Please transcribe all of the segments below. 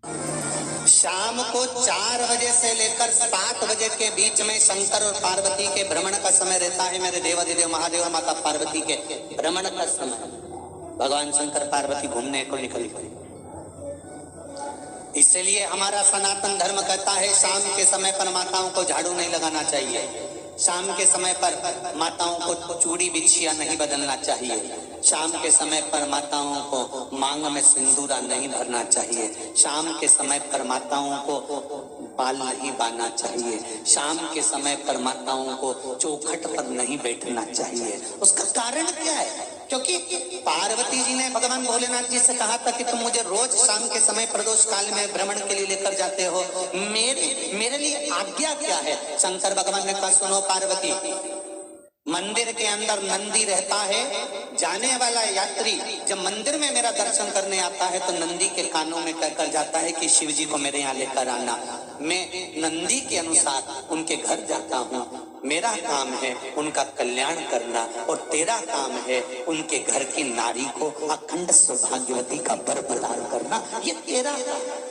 शाम को 4 बजे से लेकर 7 बजे के बीच में शंकर और पार्वती के भ्रमण का समय रहता है। मेरे देवाधिदेव महादेव माता पार्वती के भ्रमण का समय, भगवान शंकर पार्वती घूमने को निकल गए। इसलिए हमारा सनातन धर्म कहता है शाम के समय पर माताओं को झाड़ू नहीं लगाना चाहिए, शाम के समय पर माताओं को चूड़ी बिछिया नहीं बदलना चाहिए, शाम के समय पर माताओं को मांग में सिंदूरा नहीं भरना चाहिए, शाम के समय पर माताओं को बाल नहीं बांधना चाहिए, शाम के समय पर माताओं को चौखट पर नहीं बैठना चाहिए। उसका कारण क्या है? क्योंकि पार्वती जी ने भगवान भोलेनाथ जी से कहा था कि तुम मुझे रोज शाम के समय प्रदोष काल में भ्रमण के लिए लेकर जाते हो, मेरे लिए आज्ञा क्या है? शंकर भगवान ने कहा सुनो पार्वती, मंदिर के अंदर नंदी रहता है, जाने वाला यात्री जब मंदिर में मेरा दर्शन करने आता है तो नंदी के कानों में कहकर जाता है कि शिव जी को मेरे यहाँ लेकर आना। मैं नंदी के अनुसार उनके घर जाता हूँ। मेरा काम है उनका कल्याण करना और तेरा काम है उनके घर की नारी को अखंड सौभाग्यवती का वर प्रदान करना, ये तेरा काम।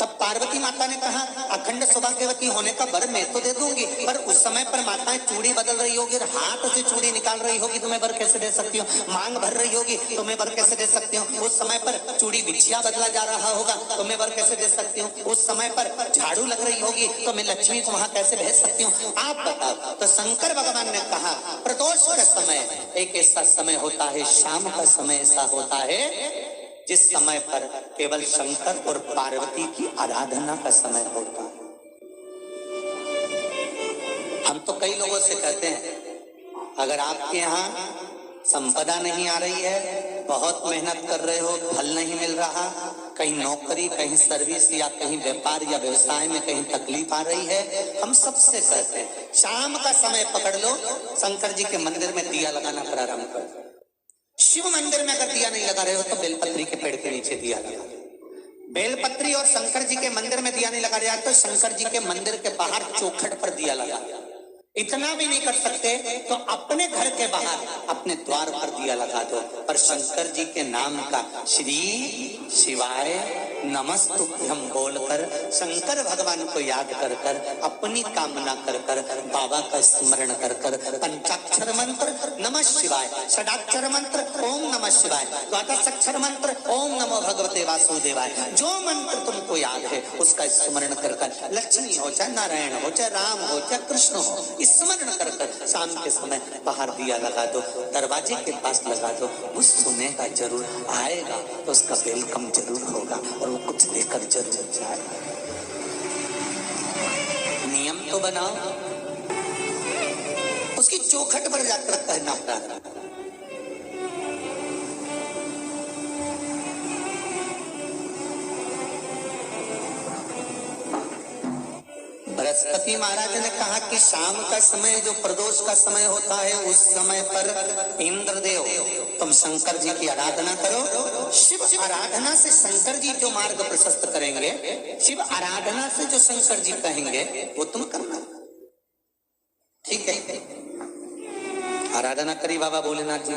तब पार्वती माता ने कहा अखंड सौभाग्यवती होने का वर मैं तो दे दूंगी, पर उस समय पर माताएं चूड़ी बदल रही होगी, हाथ से चूड़ी निकाल रही होगी तो मैं वर कैसे दे सकती हूँ? मांग भर रही होगी तो मैं वर कैसे दे सकती हूँ? उस समय पर चूड़ी बिछिया बदला जा रहा होगा तो मैं वर कैसे दे सकती हूँ? उस समय पर झाड़ू लग रही होगी तो मैं लक्ष्मी को वहां कैसे भेज सकती हूँ? आप बताओ। तो शंकर भगवान ने कहा प्रदोष का समय एक ऐसा समय होता है, शाम का समय ऐसा होता है जिस समय पर केवल शंकर और पार्वती की आराधना का समय होता है। हम तो कई लोगों से कहते हैं अगर आपके यहाँ संपदा नहीं आ रही है, बहुत मेहनत कर रहे हो, फल नहीं मिल रहा, कहीं नौकरी, कहीं सर्विस या कहीं व्यापार या व्यवसाय में कहीं तकलीफ आ रही है, हम सबसे कहते हैं शाम का समय पकड़ लो, शंकर जी के मंदिर में दिया लगाना प्रारंभ कर दो। शिव मंदिर में अगर दिया नहीं लगा रहे हो तो बेलपत्री के पेड़ के नीचे दिया लगा। बेलपत्री और शंकर जी के मंदिर में दिया नहीं लगा रहा तो शंकर जी के मंदिर के बाहर चौखट पर दिया लगा। इतना भी नहीं कर सकते तो अपने घर के बाहर अपने द्वार पर दिया लगा दो, पर शंकर जी के नाम का श्री शिवाय नमस्तुभ्यम बोलकर शंकर भगवान को याद कर कर अपनी कामना कर कर बाबा का स्मरण कर कर पंचाक्षर मंत्र नमः शिवाय, षडाक्षर मंत्र ओम नमः शिवाय, द्वादशाक्षर मंत्र ओम नमो भगवते वासुदेवाय, जो मंत्र तुमको याद है उसका स्मरण कर कर लक्ष्मी हो चाहे नारायण हो चाहे राम हो चाहे कृष्ण हो स्मरण कर कर शाम के समय बाहर दिया लगा दो, दरवाजे के पास लगा दो। वो सुनेगा जरूर, आएगा तो उसका वेलकम जरूर होगा और वो कुछ देकर जरूर जाएगा। नियम तो बनाओ, उसकी चौखट पर जाकर कहना प्रारंभ। बृहस्पति महाराज ने कहा कि शाम का समय जो प्रदोष का समय होता है उस समय पर इंद्रदेव तुम शंकर जी की आराधना करो। शिव आराधना से शंकर जी जो मार्ग प्रशस्त करेंगे, शिव आराधना से जो शंकर जी कहेंगे वो तुम करना। ठीक है, आराधना करी बाबा भोलेनाथ जी।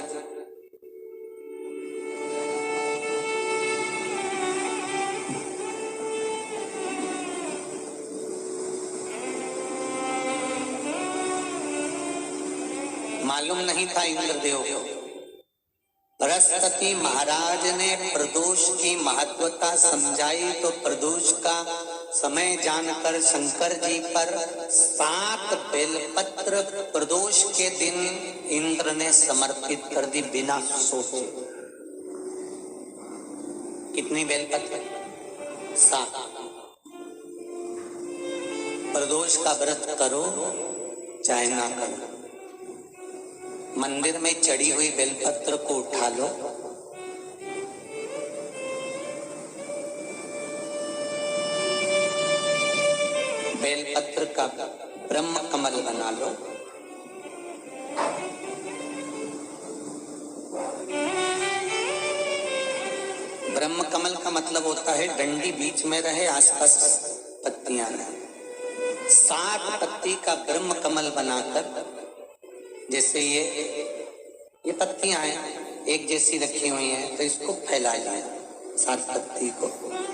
मालूम नहीं था इंद्रदेव को। बृहस्पति महाराज ने प्रदोष की महत्वता समझाई तो प्रदोष का समय जानकर शंकर जी पर 7 बेलपत्र प्रदोष के दिन इंद्र ने समर्पित कर दी बिना सोचे। कितनी बेलपत्र? 7। प्रदोष का व्रत करो चाहे ना करो, मंदिर में चढ़ी हुई बेलपत्र को उठा लो, बेलपत्र का ब्रह्म कमल बना लो, ब्रह्म कमल का मतलब होता है डंडी बीच में रहे, आसपास पत्तियां रहे। 7 पत्ती का ब्रह्म कमल बनाकर, जैसे ये पत्तियां हैं एक जैसी रखी हुई हैं तो इसको फैला जाए, सार्थक को।